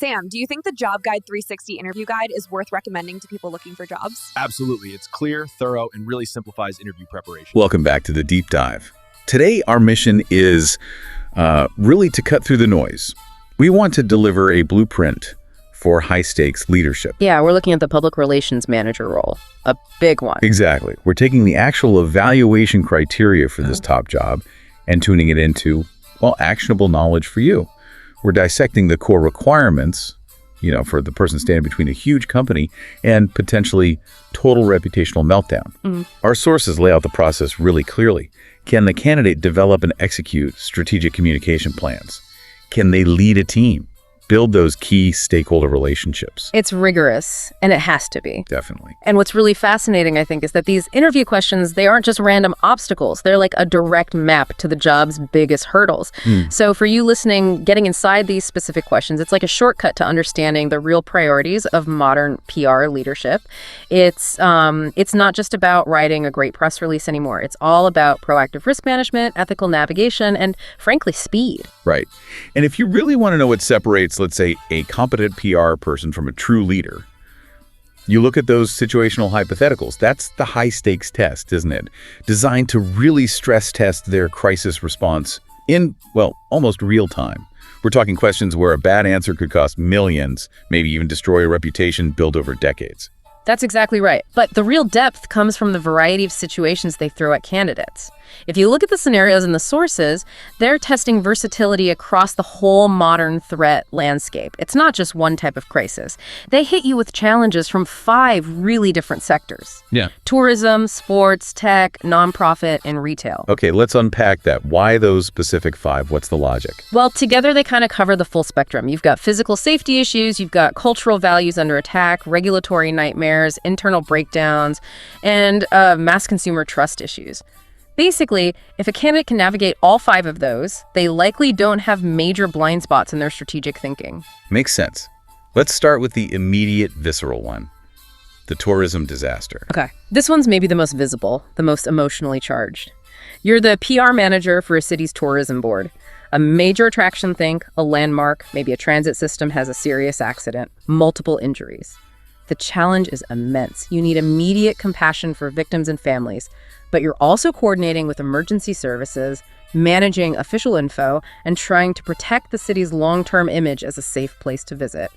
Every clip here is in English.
Sam, do you think the Job Guide 360 interview guide is worth recommending to people looking for jobs? Absolutely. It's clear, thorough, and really simplifies interview preparation. Welcome back to the Deep Dive. Today, our mission is really to cut through the noise. We want to deliver a blueprint for high-stakes leadership. Yeah, we're looking at the public relations manager role, a big one. Exactly. We're taking the actual evaluation criteria for this top job and tuning it into, well, actionable knowledge for you. We're dissecting the core requirements, for the person standing between a huge company and potentially total reputational meltdown. Our sources lay out the process really clearly. Can the candidate develop and execute strategic communication plans? Can they lead a team? Build those key stakeholder relationships? It's rigorous, and it has to be. Definitely. And what's really fascinating, I think, is that these interview questions, they aren't just random obstacles. They're like a direct map to the job's biggest hurdles. So for you listening, getting inside these specific questions, it's like a shortcut to understanding the real priorities of modern PR leadership. It's not just about writing a great press release anymore. It's all about proactive risk management, ethical navigation, and frankly, speed. Right. And if you really want to know what separates, let's say, a competent PR person from a true leader, you look at those situational hypotheticals. That's the high-stakes test, isn't it? Designed to really stress test their crisis response in, well, almost real time. We're talking questions where a bad answer could cost millions, maybe even destroy a reputation built over decades. That's exactly right. But the real depth comes from the variety of situations they throw at candidates. If you look at the scenarios and the sources, they're testing versatility across the whole modern threat landscape. It's not just one type of crisis. They hit you with challenges from 5 really different sectors. Yeah. Tourism, sports, tech, nonprofit, and retail. Okay, let's unpack that. Why those specific 5? What's the logic? Well, together they kind of cover the full spectrum. You've got physical safety issues, you've got cultural values under attack, regulatory nightmares, internal breakdowns, and mass consumer trust issues. Basically, if a candidate can navigate all 5 of those, they likely don't have major blind spots in their strategic thinking. Makes sense. Let's start with the immediate visceral one, the tourism disaster. Okay. This one's maybe the most visible, the most emotionally charged. You're the PR manager for a city's tourism board. A major attraction think, a landmark, maybe a transit system has a serious accident, multiple injuries. The challenge is immense. You need immediate compassion for victims and families, but you're also coordinating with emergency services, managing official info, and trying to protect the city's long-term image as a safe place to visit.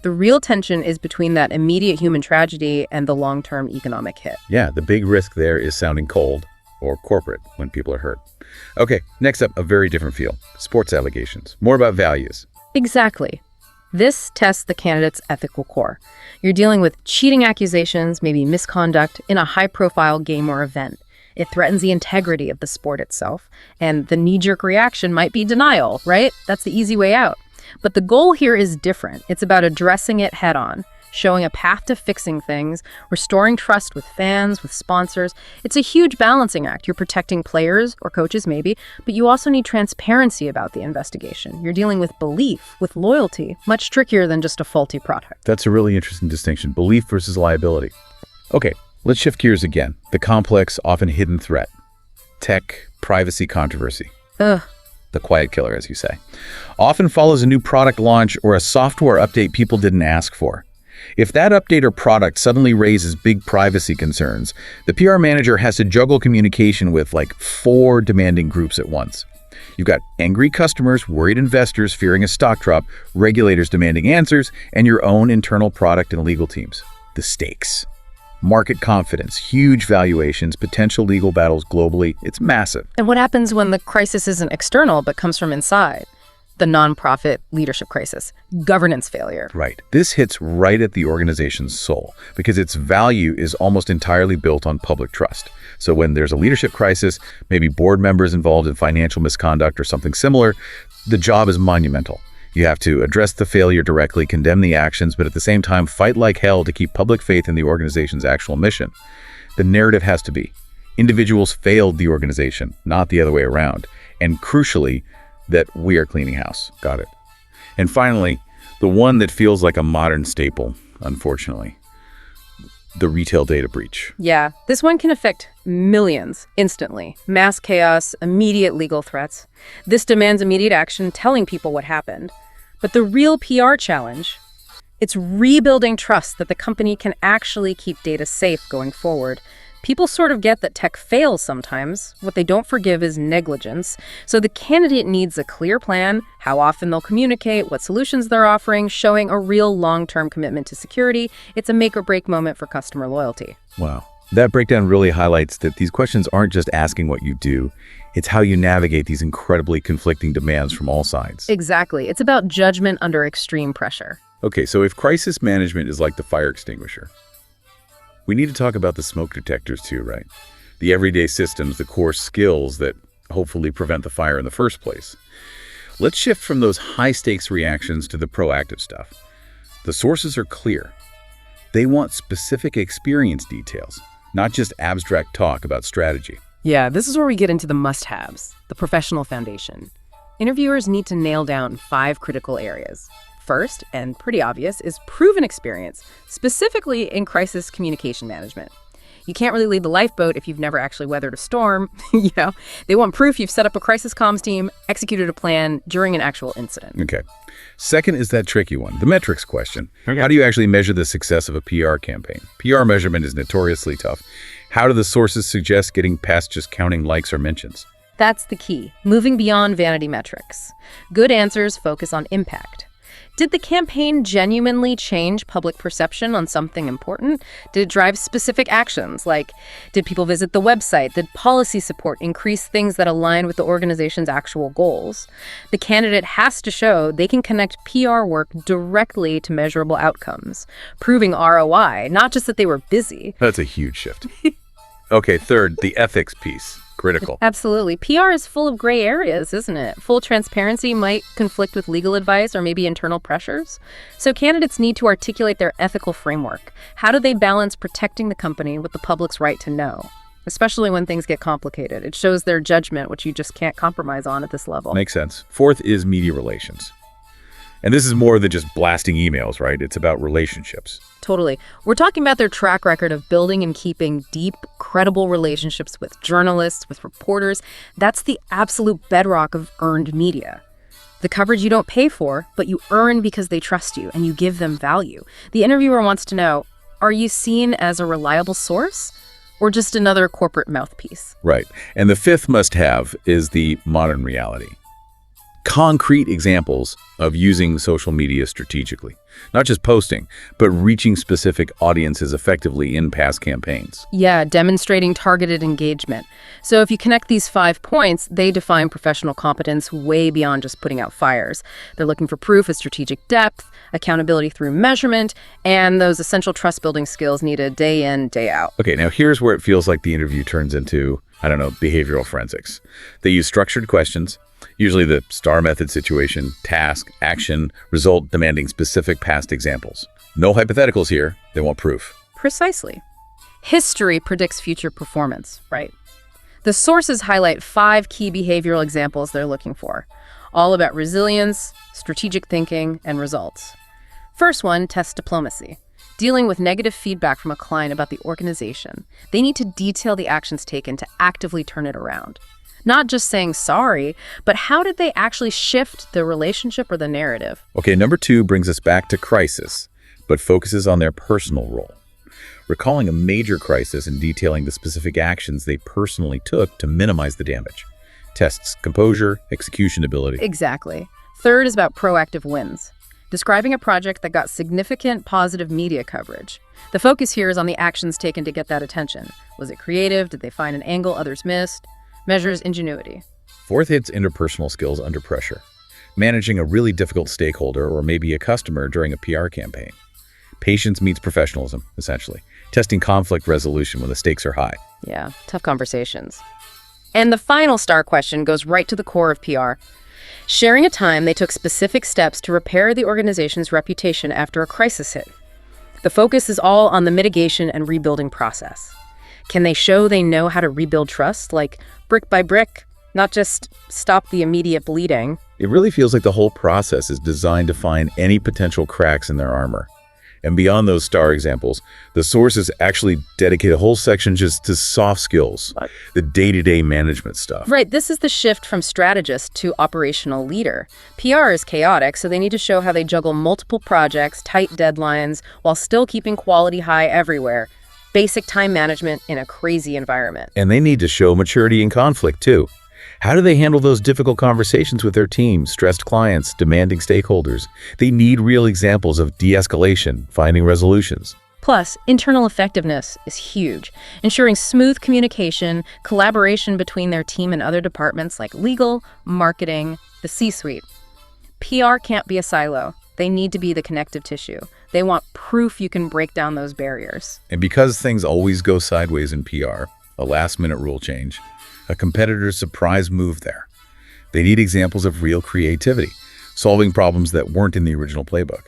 The real tension is between that immediate human tragedy and the long-term economic hit. Yeah, the big risk there is sounding cold or corporate when people are hurt. Okay, next up, a very different field. Sports allegations. More about values. Exactly. This tests the candidate's ethical core. You're dealing with cheating accusations, maybe misconduct, in a high-profile game or event. It threatens the integrity of the sport itself, and the knee-jerk reaction might be denial, right? That's the easy way out. But the goal here is different. It's about addressing it head-on, showing a path to fixing things, restoring trust with fans, with sponsors. It's a huge balancing act. You're protecting players, or coaches maybe, but you also need transparency about the investigation. You're dealing with belief, with loyalty, much trickier than just a faulty product. That's a really interesting distinction, belief versus liability. Okay, let's shift gears again. The complex, often hidden threat. Tech, privacy controversy. Ugh. The quiet killer, as you say. Often follows a new product launch or a software update people didn't ask for. If that update or product suddenly raises big privacy concerns, the PR manager has to juggle communication with like 4 demanding groups at once. You've got angry customers, worried investors fearing a stock drop, regulators demanding answers, and your own internal product and legal teams. The stakes. Market confidence, huge valuations, potential legal battles globally. It's massive. And what happens when the crisis isn't external but comes from inside? The nonprofit leadership crisis, governance failure. Right. This hits right at the organization's soul because its value is almost entirely built on public trust. So when there's a leadership crisis, maybe board members involved in financial misconduct or something similar, the job is monumental. You have to address the failure directly, condemn the actions, but at the same time fight like hell to keep public faith in the organization's actual mission. The narrative has to be, individuals failed the organization, not the other way around. And crucially, that we are cleaning house. Got it. And finally, the one that feels like a modern staple, unfortunately, the retail data breach. Yeah, this one can affect millions instantly. Mass chaos, immediate legal threats. This demands immediate action, telling people what happened. But the real PR challenge, it's rebuilding trust that the company can actually keep data safe going forward. People sort of get that tech fails sometimes. What they don't forgive is negligence. So the candidate needs a clear plan, how often they'll communicate, what solutions they're offering, showing a real long-term commitment to security. It's a make or break moment for customer loyalty. Wow. That breakdown really highlights that these questions aren't just asking what you do, it's how you navigate these incredibly conflicting demands from all sides. Exactly. It's about judgment under extreme pressure. Okay, so if crisis management is like the fire extinguisher, we need to talk about the smoke detectors too, right? The everyday systems, the core skills that hopefully prevent the fire in the first place. Let's shift from those high-stakes reactions to the proactive stuff. The sources are clear. They want specific experience details, not just abstract talk about strategy. Yeah, this is where we get into the must-haves, the professional foundation. Interviewers need to nail down 5 critical areas. First, and pretty obvious, is proven experience, specifically in crisis communication management. You can't really lead the lifeboat if you've never actually weathered a storm. They want proof you've set up a crisis comms team, executed a plan during an actual incident. Okay. Second is that tricky one, the metrics question. Okay. How do you actually measure the success of a PR campaign? PR measurement is notoriously tough. How do the sources suggest getting past just counting likes or mentions? That's the key, moving beyond vanity metrics. Good answers focus on impact. Did the campaign genuinely change public perception on something important? Did it drive specific actions? Like, did people visit the website? Did policy support increase things that align with the organization's actual goals? The candidate has to show they can connect PR work directly to measurable outcomes, proving ROI, not just that they were busy. That's a huge shift. Okay, third, the ethics piece. Critical. Absolutely. PR is full of gray areas, isn't it? Full transparency might conflict with legal advice or maybe internal pressures. So candidates need to articulate their ethical framework. How do they balance protecting the company with the public's right to know? Especially when things get complicated. It shows their judgment, which you just can't compromise on at this level. Makes sense. Fourth is media relations. And this is more than just blasting emails, right? It's about relationships. Totally. We're talking about their track record of building and keeping deep, credible relationships with journalists, with reporters. That's the absolute bedrock of earned media. The coverage you don't pay for, but you earn because they trust you and you give them value. The interviewer wants to know, are you seen as a reliable source or just another corporate mouthpiece? Right. And the fifth must-have is the modern reality. Concrete examples of using social media strategically. Not just posting, but reaching specific audiences effectively in past campaigns. Yeah, demonstrating targeted engagement. So if you connect these 5 points, they define professional competence way beyond just putting out fires. They're looking for proof of strategic depth, accountability through measurement, and those essential trust-building skills needed day in, day out. Okay, now here's where it feels like the interview turns into, behavioral forensics. They use structured questions, usually the STAR method situation, task, action, result demanding specific past examples. No hypotheticals here, they want proof. Precisely. History predicts future performance, right? The sources highlight 5 key behavioral examples they're looking for, all about resilience, strategic thinking, and results. First one, test diplomacy. Dealing with negative feedback from a client about the organization, they need to detail the actions taken to actively turn it around. Not just saying sorry, but how did they actually shift the relationship or the narrative? Okay, number 2 brings us back to crisis, but focuses on their personal role. Recalling a major crisis and detailing the specific actions they personally took to minimize the damage. Tests composure, execution ability. Exactly. Third is about proactive wins. Describing a project that got significant positive media coverage. The focus here is on the actions taken to get that attention. Was it creative? Did they find an angle others missed? Measures ingenuity. Fourth hits interpersonal skills under pressure. Managing a really difficult stakeholder or maybe a customer during a PR campaign. Patience meets professionalism, essentially. Testing conflict resolution when the stakes are high. Yeah, tough conversations. And the final STAR question goes right to the core of PR. Sharing a time they took specific steps to repair the organization's reputation after a crisis hit. The focus is all on the mitigation and rebuilding process. Can they show they know how to rebuild trust, like brick by brick, not just stop the immediate bleeding? It really feels like the whole process is designed to find any potential cracks in their armor. And beyond those star examples, the sources actually dedicate a whole section just to soft skills, the day-to-day management stuff. Right, this is the shift from strategist to operational leader. PR is chaotic, so they need to show how they juggle multiple projects, tight deadlines, while still keeping quality high everywhere. Basic time management in a crazy environment. And they need to show maturity in conflict, too. How do they handle those difficult conversations with their team, stressed clients, demanding stakeholders? They need real examples of de-escalation, finding resolutions. Plus, internal effectiveness is huge, ensuring smooth communication, collaboration between their team and other departments like legal, marketing, the C-suite. PR can't be a silo. They need to be the connective tissue. They want proof you can break down those barriers. And because things always go sideways in PR, a last-minute rule change, a competitor's surprise move there, they need examples of real creativity, solving problems that weren't in the original playbook,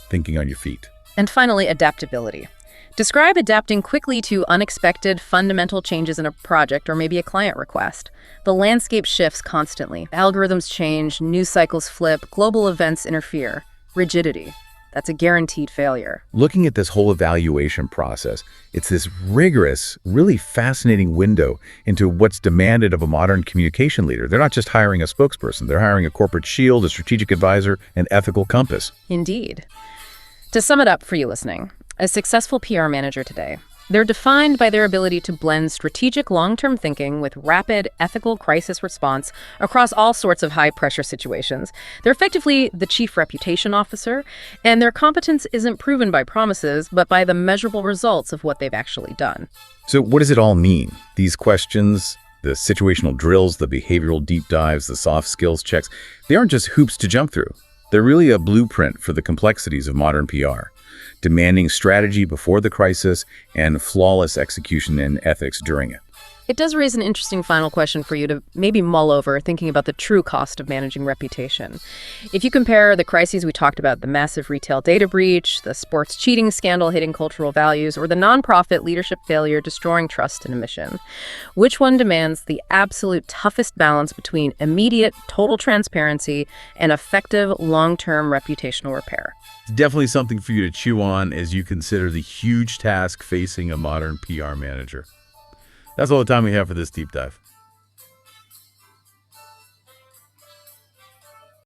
thinking on your feet. And finally, adaptability. Describe adapting quickly to unexpected, fundamental changes in a project or maybe a client request. The landscape shifts constantly. Algorithms change, news cycles flip, global events interfere. Rigidity. That's a guaranteed failure. Looking at this whole evaluation process, it's this rigorous, really fascinating window into what's demanded of a modern communication leader. They're not just hiring a spokesperson, they're hiring a corporate shield, a strategic advisor, an ethical compass. Indeed. To sum it up for you listening, a successful PR manager today, they're defined by their ability to blend strategic long-term thinking with rapid, ethical crisis response across all sorts of high-pressure situations. They're effectively the chief reputation officer, and their competence isn't proven by promises, but by the measurable results of what they've actually done. So what does it all mean? These questions, the situational drills, the behavioral deep dives, the soft skills checks, they aren't just hoops to jump through. They're really a blueprint for the complexities of modern PR, demanding strategy before the crisis and flawless execution and ethics during it. It does raise an interesting final question for you to maybe mull over, thinking about the true cost of managing reputation. If you compare the crises we talked about, the massive retail data breach, the sports cheating scandal hitting cultural values, or the nonprofit leadership failure destroying trust in a mission, which one demands the absolute toughest balance between immediate, total transparency and effective, long-term reputational repair? It's definitely something for you to chew on as you consider the huge task facing a modern PR manager. That's all the time we have for this deep dive.